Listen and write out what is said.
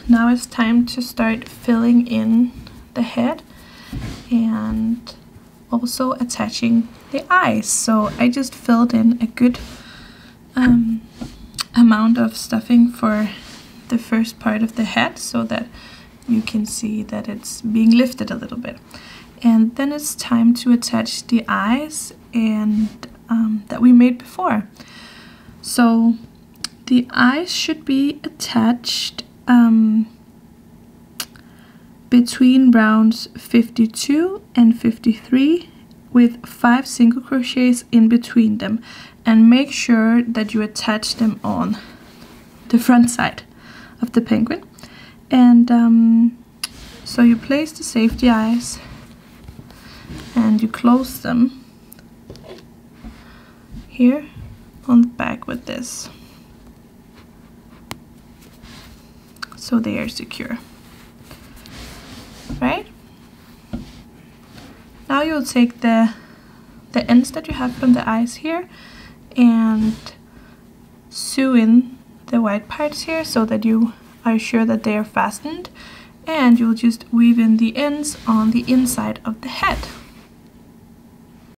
Now it's time to start filling in the head and also attaching the eyes. So I just filled in a good amount of stuffing for the first part of the head so that you can see that it's being lifted a little bit. And then it's time to attach the eyes and that we made before. So the eyes should be attached between rounds 52 and 53 with 5 single crochets in between them, and make sure that you attach them on the front side of the penguin. And so you place the safety eyes and you close them here on the back with this, so they are secure. Right? Now you'll take the ends that you have from the eyes here and sew in the white parts here so that you are sure that they are fastened, and you'll just weave in the ends on the inside of the head.